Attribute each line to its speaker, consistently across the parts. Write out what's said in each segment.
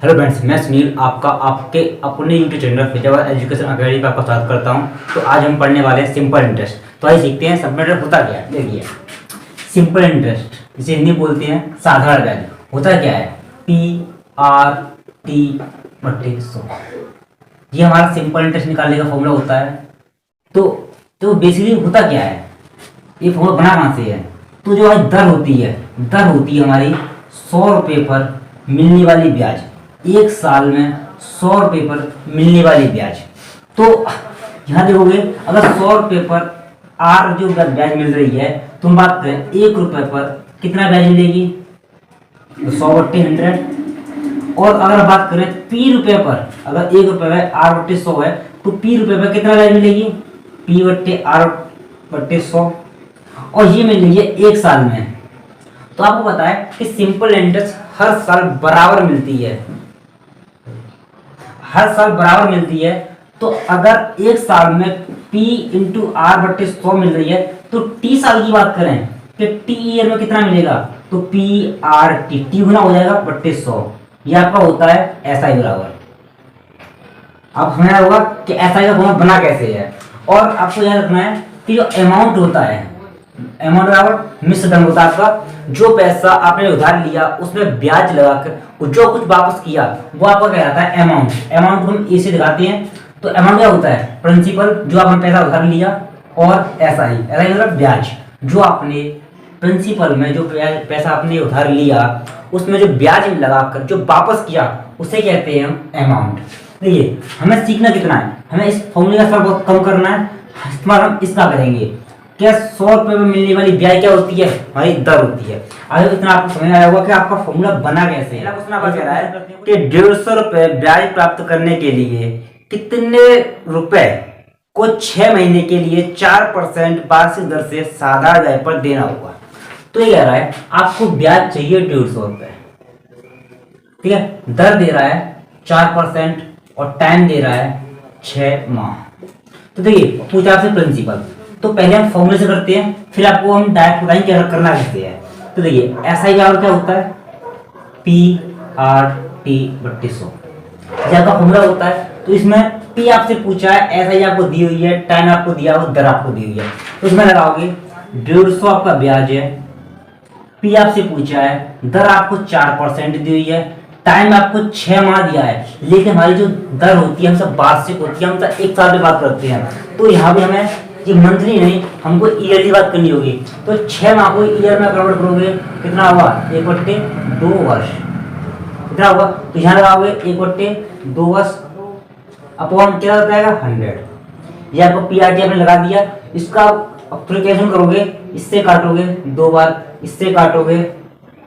Speaker 1: Hello friends, मैं सुनील आपका आपके अपने YouTube channel Faizabad education academy पर आपका स्वागत करता हूं। तो आज हम पढ़ने वाले हैं सिंपल इंटरेस्ट। तो आइए सीखते हैं सिंपल इंटरेस्ट होता क्या है। देखिए, सिंपल इंटरेस्ट जिसे हिंदी बोलते हैं साधारण ब्याज, होता क्या है? PRT/100। ये हमारा सिंपल इंटरेस्ट निकालने का फॉर्मूला होता है। तो बेसिकली होता क्या है, ये फॉर्मूला बना कहाँ से है? तो जो है दर होती है हमारी 100 रुपये पर मिलने वाली ब्याज, एक साल में 100 रुपये पर मिलने वाली ब्याज। तो यहाँ देखोगे, अगर 100 रुपये पर आर जो ब्याज मिल रही है, तुम बात करें 1 रुपये पर कितना ब्याज मिलेगी? तो 100/100। और अगर बात करें पी रुपये पर, अगर 1 रुपये में R/100 है तो पी रुपये पर कितना ब्याज मिलेगी? P/R/100। और ये मिल रही है एक साल में। तो आपको पता है कि सिंपल इंटरेस्ट हर साल बराबर मिलती है, तो अगर एक साल में P/R/100 मिल रही है तो T साल की बात करें कि T ईयर में कितना मिलेगा? तो PRT, T गुना हो जाएगा 100। यह आपका होता है SI बराबर। आप समझना होगा कि SI का फॉर्मूला बना कैसे है। और आपको याद रखना है कि जो अमाउंट होता है, अमाउंट बराबर मिश्र धन होता है आपका। जो पैसा आपने उधार लिया उसमें ब्याज लगाकर जो कुछ वापस किया वो आपका कहलाता है अमाउंट। अमाउंट को हम ए से दिखाते हैं। तो अमाउंट क्या होता है? प्रिंसिपल, जो आपने पैसा उधार लिया, और एसआई मतलब ब्याज, जो आपने प्रिंसिपल में जो पैसा आपने उधार लिया उसमें जो ब्याज लगाकर जो वापस किया उसे कहते हैं हम अमाउंट। देखिए, हमें सीखना कितना है, हमें इस फॉर्मूले का इस्तेमाल बहुत कम करना है। इस्तेमाल हम इसका करेंगे। क्या 100 रुपये में मिलने वाली ब्याज क्या होती है? हमारी दर होती है। अगर इतना आपको समझ आया होगा कि आपका फॉर्मूला बना कैसे है। कह रहा है कि 150 रुपये ब्याज प्राप्त करने के लिए कितने रुपए को 6 महीने के लिए 4% वार्षिक दर से साधारण ब्याज पर देना होगा। तो ये कह रहा है आपको ब्याज चाहिए 150 रुपये, ठीक है। दर दे रहा है 4% और टाइम दे रहा है 6 माह। तो देखिए, पूछा आपसे प्रिंसिपल, तो पहले हम फॉर्मूले से करते हैं, फिर आपको हम डायरेक्ट बताएंगे क्या करना कैसे है। तो देखिए, SI बराबर क्या होता है? PRT/100 का फॉर्मूला होता है। तो इसमें P आपसे पूछा है, SI आपको दी हुई है, टाइम आपको दिया हुआ, दर आपको दी हुई है। तो इसमें लगाओगे 150 आपका ब्याज है, P आपसे पूछा है, दर आपको 4% दी हुई है, टाइम आपको 6 माह दिया है। लेकिन हमारी जो दर होती है हम सब वार्षिक होती है, हम सब एक साल में बात करते हैं। तो यहाँ भी हमें ये मंथली नहीं, हमको ईयरली बात करनी होगी। तो 6 माह को ईयर में कन्वर्ट करोगे, कितना हुआ? 1/2 वर्ष, कितना हुआ? तो यहाँ लगाओगे 1/2 वर्ष अपॉन क्या होता है 100। ये आपको PRT आपने लगा दिया। इसका अप्लीकेशन करोगे, इससे काटोगे 2 बार, इससे काटोगे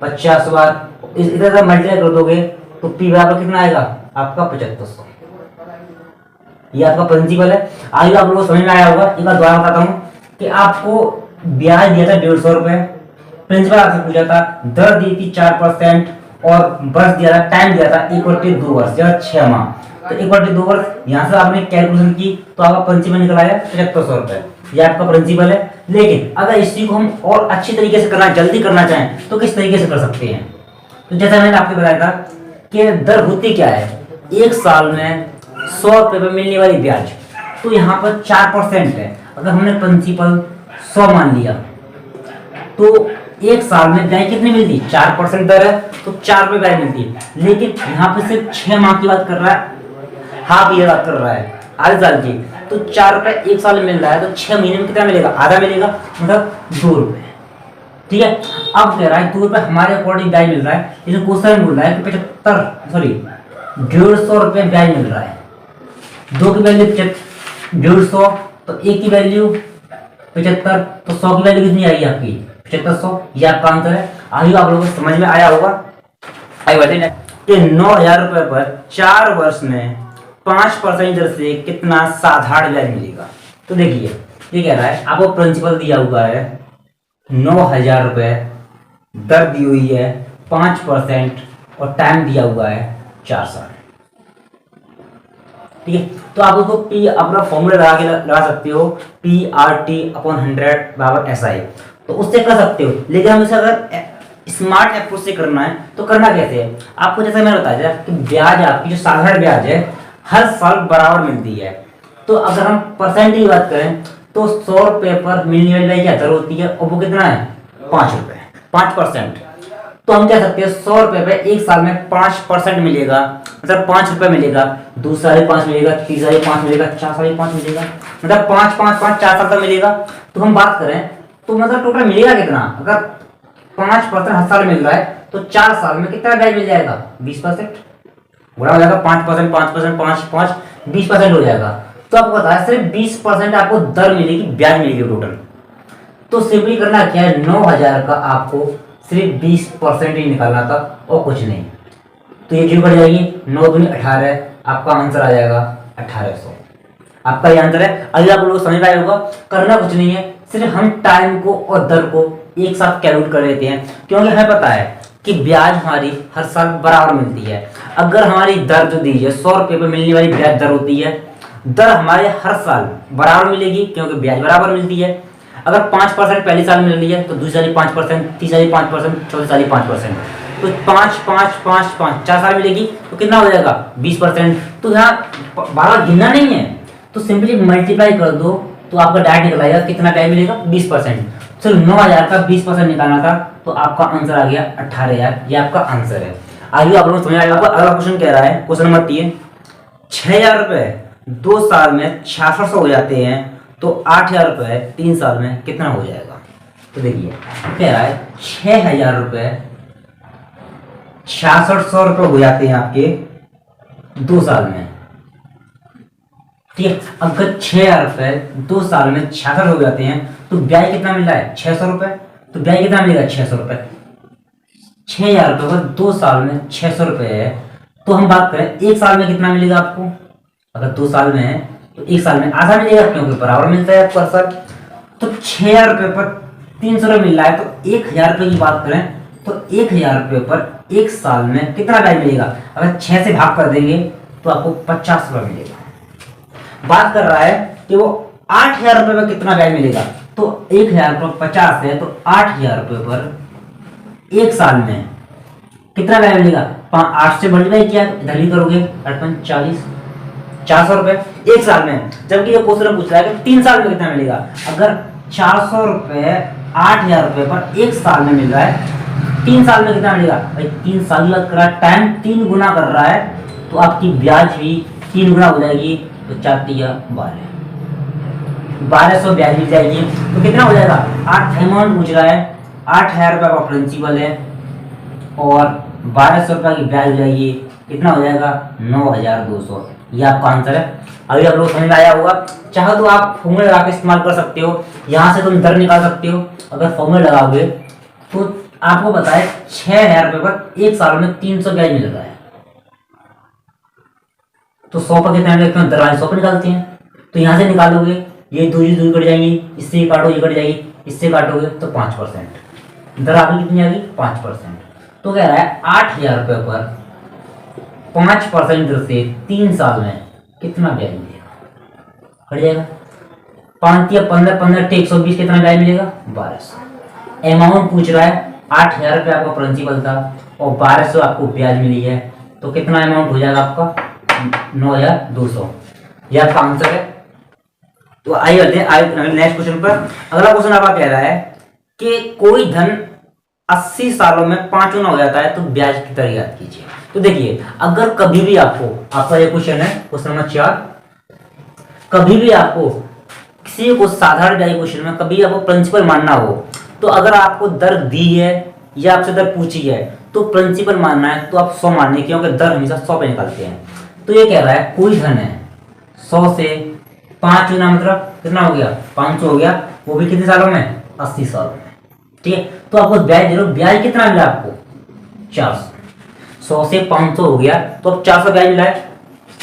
Speaker 1: 50 बार, इधर का मल्टीप्लाई कर दोगे तो P बराबर कितना आएगा आपका? 7500। ये आपका प्रिंसिपल है। आगे आप लोगों को समझ में आया होगा। एक बार दोबारा बताता हूँ कि आपको ब्याज दिया था 150 रुपये, प्रिंसिपल आपसे पूछा था, दर दी थी 4% और वर्ष दिया था, टाइम दिया था 1/2 वर्ष या 6 माह। तो 1/2 वर्ष यहाँ से आपने कैलकुलेशन की तो आपका प्रिंसिपल निकल आया 7500 रुपये। ये आपका प्रिंसिपल है। लेकिन अगर इसी को हम और अच्छी तरीके से करना, जल्दी करना चाहें तो किस तरीके से कर सकते हैं? तो जैसा मैंने आपको बताया था कि दर होती क्या है, एक साल में 100 रुपये पर मिलने वाली ब्याज। तो यहाँ पर 4% है। अगर हमने प्रिंसिपल 100 मान लिया तो एक साल में ब्याज कितनी मिलती? 4% दर है तो 4 रुपये ब्याज मिलती है। लेकिन यहाँ पर सिर्फ 6 माह की बात कर रहा है, हाफ ईयर बात कर रहा है, आधे साल की। तो 4 रुपये एक साल में मिल रहा है तो 6 महीने में कितना मिलेगा? आधा मिलेगा, मतलब 2 रुपये, ठीक है। अब कह रहा है 2 रुपये हमारे अकॉर्डिंग ब्याज मिल रहा है। लेकिन क्वेश्चन बोल रहा है कि 150 रुपये ब्याज मिल रहा है। 2 की वैल्यू 150, तो 1 की वैल्यू 75, तो 100 की वैल्यू कितनी आएगी आपकी? 7500। ये आपका आंसर है। आगे आप लोगों को समझ में आया होगा। आगे बढ़ते कि 9000 रुपये पर 4 वर्ष में 5% दर से कितना साधारण ब्याज मिलेगा। तो देखिए, ये कह रहा है आपको प्रिंसिपल दिया हुआ है 9000 रुपये, दर दी हुई है 5% और टाइम दिया हुआ है 4 साल, ठीक है। तो आप उसको P अपना फॉर्मूला लगा सकते हो, PRT/100 बराबर SI। तो उससे कर सकते हो। लेकिन हम इसे अगर स्मार्ट अप्रोच से करना है तो करना कैसे है, आपको जैसे मैंने बताया कि ब्याज आपकी जो साधारण ब्याज है हर साल बराबर मिलती है। तो अगर हम परसेंट की बात करें तो 100 रुपए पर मिलने वाली ब्याज क्या दर होती है, और वो कितना है 5 रुपए, 5%। तो हम कह सकते हैं 100 रुपए पे एक साल में 5% मिलेगा, मतलब 5 रुपए मिलेगा, दूसरे साल 5 मिलेगा, तीसरे साल 5 मिलेगा, चार साल 5 मिलेगा, मतलब 5 5 5 4 साल तक मिलेगा। तो हम बात करें तो मतलब टोटल मिलेगा कितना, अगर 5% हर साल मिल रहा है तो 4 साल में कितना ब्याज मिल जाएगा 20%, बुरा हो जाएगा 5%, 5%, 5 5 20% हो जाएगा। तो आपको पता है सिर्फ 20% आपको दर मिलेगी, ब्याज मिलेगी टोटल। तो सिंपली करना क्या है, 9000 का आपको सिर्फ 20% ही निकालना था और कुछ नहीं। तो ये क्यों बढ़ जाएगी, 9 दूनी 18, आपका आंसर आ जाएगा 1800। आपका ये आंसर है। अभी आप लोग समझ पाए होगा, करना कुछ नहीं है, सिर्फ हम टाइम को और दर को एक साथ कैलकुलेट कर लेते हैं, क्योंकि हमें पता है कि ब्याज हमारी हर साल बराबर मिलती है। अगर हमारी दर जो दी है 100 रुपये पर मिलने वाली ब्याज दर होती है, दर हमारे हर साल बराबर मिलेगी क्योंकि ब्याज बराबर मिलती है। अगर 5% पहले साल मिल रही है तो दूसरी साल 5%, तीसरी साल 5%, चौथी साल 5%, तो 5 5 5 5 4 साल मिलेगी तो कितना हो जाएगा 20%। तो यहाँ बार गिनना नहीं है, तो सिंपली मल्टीप्लाई कर दो तो आपका डायरेक्ट निकल आएगा, कितना ब्याज मिलेगा 20%। सिर्फ 9000 का 20% निकालना था तो आपका आंसर आ गया 18000। ये आपका आंसर है। आइए आप लोग समझ आएगा। अगला क्वेश्चन कह रहा है, क्वेश्चन नंबर 3, 6000 रुपए 2 साल में 6600 हो जाते हैं तो 8000 रुपए 3 साल में कितना हो जाएगा। तो देखिए कह रहा है 6000 रुपए 6600 रुपए हो जाते हैं आपके 2 साल में, ठीक है। अगर 6000 रुपए 2 साल में 66 हो जाते हैं तो ब्याज कितना मिल रहा है 600 रुपए, तो ब्याज कितना मिलेगा 600 रुपए। 6000 रुपए पर 2 साल में 600 रुपए है, तो हम बात करें एक साल में कितना मिलेगा आपको। अगर 2 साल में है तो एक साल में आधा मिलेगा क्योंकि बराबर मिलता है पर साल। तो 6000 रुपए पर 300 रुपए मिल रहा है, तो 1000 रुपए की बात करें तो 1000 रुपए पर एक साल में कितना ब्याज मिलेगा। अगर 6 से भाग कर देंगे तो आपको 50 रुपए मिलेगा। बात कर रहा है कि वो 8000 रुपए पर कितना ब्याज मिलेगा, तो 1000 पर 50 है तो 8000 रुपए पर एक साल में कितना ब्याज मिलेगा। 8 से मल्टीप्लाई किया तो इधर भी करोगे 8 40, 400 रुपए एक साल में। जबकि ये क्वेश्चन पूछ रहा है कि 3 साल में कितना मिलेगा। अगर 400 रुपए 8000 रुपए पर एक साल में मिल रहा है, 3 साल में कितना मिलेगा भाई 3 साल लग कर रहा है, टाइम 3 गुना कर रहा है तो आपकी ब्याज भी 3 गुना हो जाएगी। तो 4 3 12, 1200 ब्याज मिल जाएगी। तो कितना हो जाएगा 8 अमाउंट पूछ रहा है, 8000 रुपए का प्रिंसिपल है और 1200 रुपए की ब्याज हो जाएगी, कितना हो जाएगा 9200। ये आपका आंसर है। अभी आप लोग समझ में आया होगा। चाहो तो आप फॉर्मूला लगा के इस्तेमाल कर सकते हो, यहाँ से तुम दर निकाल सकते हो। अगर फॉर्मूला लगाओगे तो आपको पता है 6000 रुपए पर एक साल में 300 ब्याज मिल रहा है, तो 100 पर कितना मिलेगा, दर वाले 100 पर निकालते हैं। तो यहाँ से निकालोगे, ये दूरी दूरी कट जाएंगी, इससे काटो ये कट जाएगी, इससे काटोगे तो 5%, दर आपकी कितनी आ गई 5%। तो कह रहा है 8000 रुपए पर 5% दर से 3 साल में कितना ब्याज मिलेगा। कट जाएगा 5 या 15 15 टे 120, कितना ब्याज मिलेगा 1200। अमाउंट पूछ रहा है 8000 रुपये आपका प्रिंसिपल था और 1200 आपको ब्याज मिली है, तो कितना अमाउंट हो जाएगा आपका 9200। यह आपका आंसर है। तो आइए बढ़ते हैं नेक्स्ट क्वेश्चन पर। अगला क्वेश्चन आपका कह रहा है कि कोई धन 80 सालों में 5 गुना हो जाता है तो ब्याज की दर याद कीजिए। तो देखिए अगर कभी भी आपको, आपका ये क्वेश्चन है क्वेश्चन नंबर 4, कभी भी आपको किसी को साधारण ब्याज क्वेश्चन में कभी आपको प्रिंसिपल मानना हो, तो अगर आपको दर दी है या आपसे दर पूछी है तो प्रिंसिपल मानना है तो आप 100 मानने, क्योंकि दर हमेशा 100 पे निकालते हैं। तो ये कह रहा है कोई धन है 100 से 5 गुना, मतलब कितना हो गया 500 हो गया, वो भी कितने सालों में 80 सालों में, ठीक है। तो आपको ब्याज दे रहा हूं, ब्याज कितना मिला आपको 400, 100 से 500 हो गया तो अब 400 ब्याज मिला है,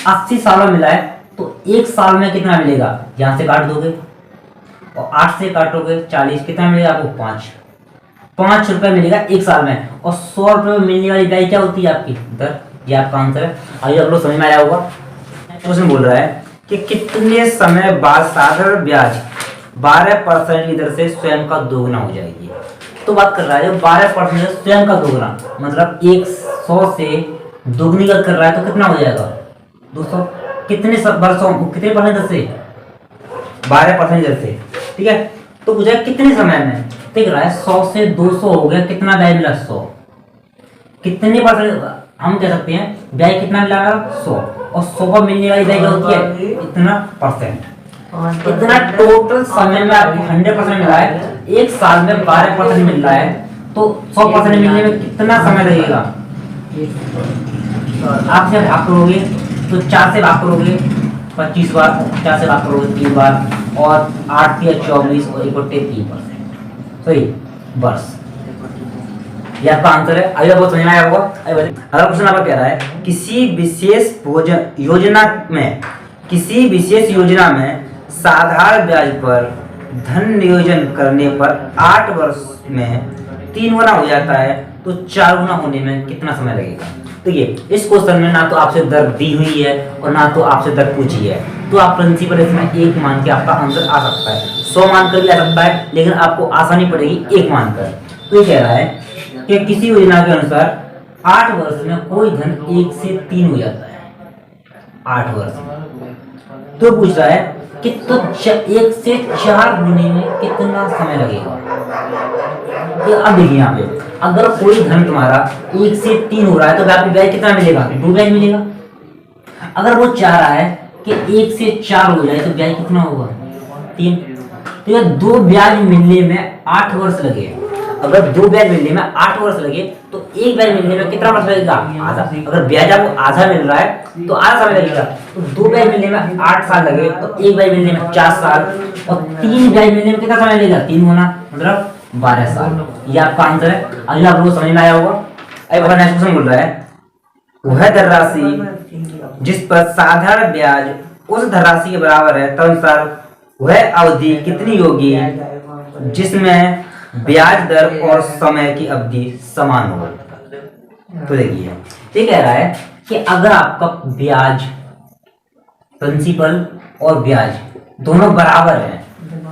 Speaker 1: 80 सालों में मिला है तो एक साल में कितना मिलेगा, यहां से काट दोगे और 8 से काटोगे 40, कितना मिलेगा आपको 5 रुपए मिलेगा एक साल में। और 100 रुपए में मिलने वाली ब्याज क्या होती है आपकी दर। ये आपका आंसर है। आइए आप लोग समझ में आया होगा। क्वेश्चन बोल रहा है कि कितने समय बाद साधारण ब्याज 12% की दर से स्वयं का दोगुना हो जाएगी। तो बात कर रहा है जो 12% स्वयं का दोगुना, मतलब 100 से दोगुनी का कर रहा है तो कितना हो जाएगा 200। कितने वर्षों, कितने परसेंट से 12% से, ठीक है। तो पूछा कितने समय में, देख रहा है 100 से 200 हो गया, कितना ब्याज मिला 100। कितने परसेंट हम कह सकते हैं ब्याज कितना मिला 100, और 100 पर मिलने वाली ब्याज क्या होती है इतना परसेंट। इतना टोटल समय में आपको 100% मिला है, एक साल में 12% मिल रहा है, तो 100% मिलने में कितना समय लगेगा। आप जब भाग करोगे तो 4 से भाग करोगे 25 बार, 4 से भाग करोगे 3 बार, और 8 या 24 और 3%, सही वर्ष। यह आपका आंसर है। अभी आपको समझ में आया होगा। अगला क्वेश्चन आपका कह रहा है किसी विशेष योजना में साधारण ब्याज पर धन नियोजन करने पर 8 वर्ष में 3 गुना हो जाता है, तो 4 गुना होने में कितना समय लगेगा। देखिए इस क्वेश्चन में ना तो आपसे दर दी हुई है और ना तो आपसे दर पूछी है, तो आप प्रिंसिपल इसमें 1 मान के आपका आंसर आ सकता है, 100 मान कर भी आ सकता है, लेकिन आपको आसानी पड़ेगी 1 मान कर। तो ये कह रहा है कि किसी योजना के अनुसार 8 वर्ष में कोई धन 1 से 3 हो जाता है, 8 वर्ष में। तो पूछ रहा है कि तो 1 से 4 गुने में कितना समय लगेगा। तो अब देखिए यहाँ पे अगर कोई धन तुम्हारा 1 से 3 हो रहा है तो आपको ब्याज कितना मिलेगा, 2 ब्याज मिलेगा। अगर वो चाह रहा है कि 1 से 4 हो जाए तो ब्याज कितना होगा 3। तो ये 2 ब्याज मिलने में 8 वर्ष लगे। अगर 2 ब्याज मिलने में 8 वर्ष लगे तो 1 ब्याज मिलने में कितना वर्ष लगेगा, आधा। अगर ब्याज आपको आधा मिल रहा है तो आधा समय लगेगा। तो 2 ब्याज मिलने में 8 साल लगे तो 1 ब्याज मिलने में 4 साल, और 3 ब्याज मिलने में कितना समय लगेगा, 3 गुना मतलब 12 साल। ये आपका आंसर है। अगले आप लोगों को समझ में आया होगा। अब नेक्स्ट क्वेश्चन बोल रहा है वह धनराशि जिस पर साधारण ब्याज उस धनराशि के बराबर है तदनुसार वह अवधि कितनी होगी जिसमें ब्याज दर और समय की अवधि समान हो। तो देखिए ये कह रहा है कि अगर आपका ब्याज प्रिंसिपल और ब्याज दोनों बराबर है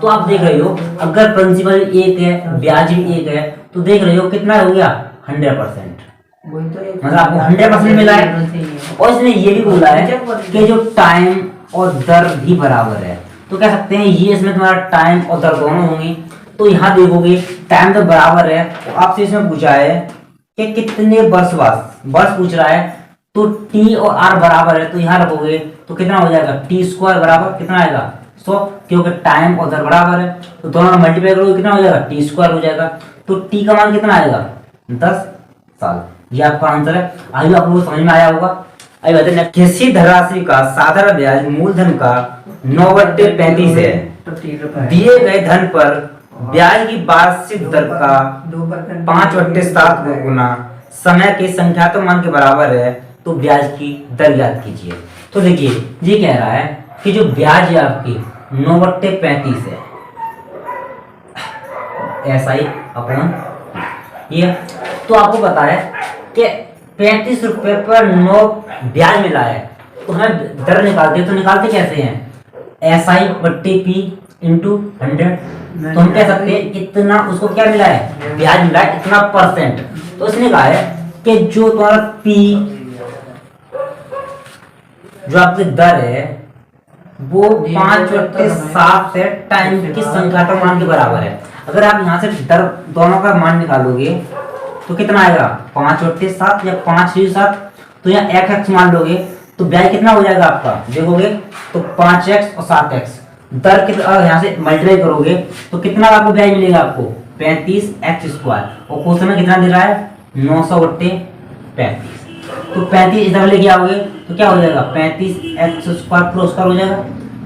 Speaker 1: तो आप देख रहे हो अगर प्रिंसिपल 1 है ब्याज भी 1 है तो देख रहे हो कितना हो गया 100%, मतलब आपको 100% मिला है। और इसने ये भी बोला है कि जो टाइम और दर भी बराबर है, तो कह सकते हैं ये इसमें तुम्हारा टाइम और दर दोनों होंगी। तो यहाँ देखोगे टाइम तो बराबर है, तो आपसे इसमें पूछा है कि कितने वर्ष पूछ रहा है, तो टी और आर बराबर है तो यहाँ रखोगे तो कितना हो जाएगा t² बराबर कितना आएगा 100, क्योंकि टाइम और दर बराबर है तो दोनों मल्टीप्लाई करोगे कितना हो जाएगा t² हो जाएगा। तो t का मान कितना आएगा 10 साल। ये आपका आंसर है। आइए आप लोगों को समझ में आया होगा। आइए बताते हैं किसी धनराशि का साधारण ब्याज मूलधन का 9/35 है, दिए गए धन पर ब्याज की वार्षिक दर का 5/7 गुना समय के संख्यात्मक मान के बराबर है, तो ब्याज की दर याद कीजिए। तो देखिए ये कह रहा है कि जो ब्याज है आपकी 9/35 है, SI अपॉन ये। तो आपको पता है कि 35 रुपए पर 9 ब्याज मिला है, तो हमें दर निकालते तो निकालते कैसे हैं SI/P इंटू 100। तो हम कह सकते हैं इतना उसको क्या मिला है ब्याज मिला है इतना %। तो इसने कहा है कि जो तुम्हारा P जो आपकी दर है वो 5/7 से टाइम की संख्या का मान के बराबर है। अगर आप यहाँ से दर दोनों का मान निकालोगे तो कितना आएगा 5/7 या 5×7, तो यहाँ x मान लोगे तो ब्याज कितना हो जाएगा आपका, देखोगे तो 5x और 7x। दर के यहाँ से मल्टीप्लाई करोगे तो कितना आपको ब्याज मिलेगा आपको 35x², और क्वेश्चन में कितना दे रहा है 900/35। तो 35 इधर लेके आओगे तो क्या हो जाएगा 35x² प्लस स्क्वायर हो जाएगा,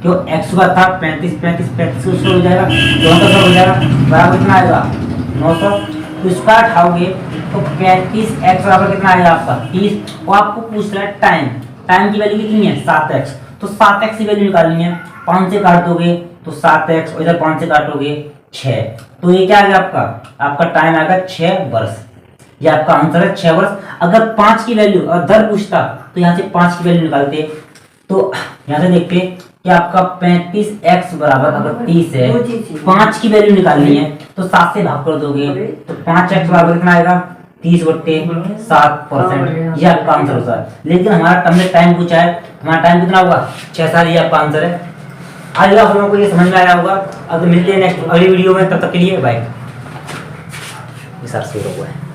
Speaker 1: क्यों x² था 35 हो जाएगा, दोनों का हो जाएगा बराबर कितना आएगा 900। तो स्क्वायर उठाओगे तो 35x बराबर कितना आएगा आपका 30। और आपको पूछ रहा है टाइम की वैल्यू कितनी है 7x, तो 7x की वैल्यू निकालनी है। 5 से काट दोगे तो 7x, और इधर 5 से काटोगे 6, तो ये क्या आ गया आपका टाइम आएगा 6 वर्ष। ये आपका आंसर है 6 वर्ष। अगर 5 की वैल्यू और दर पूछता तो यहाँ से 5 की वैल्यू निकालते, तो यहाँ से देखते कि आपका 35x बराबर अगर 30 है, 5 की वैल्यू निकालनी है तो 7 से भाग कर दोगे तो 5x बराबर कितना आएगा 30/7%। ये आपका आंसर होता है। लेकिन हमारा टर्म में टाइम पूछा है, हमारा टाइम कितना होगा 6 साल, ये आपका आंसर है। आज आप लोगों को ये समझ में आया होगा। अब मिलते हैं नेक्स्ट अगली वीडियो में, तब तक के लिए बाय। ये सर से हुआ है।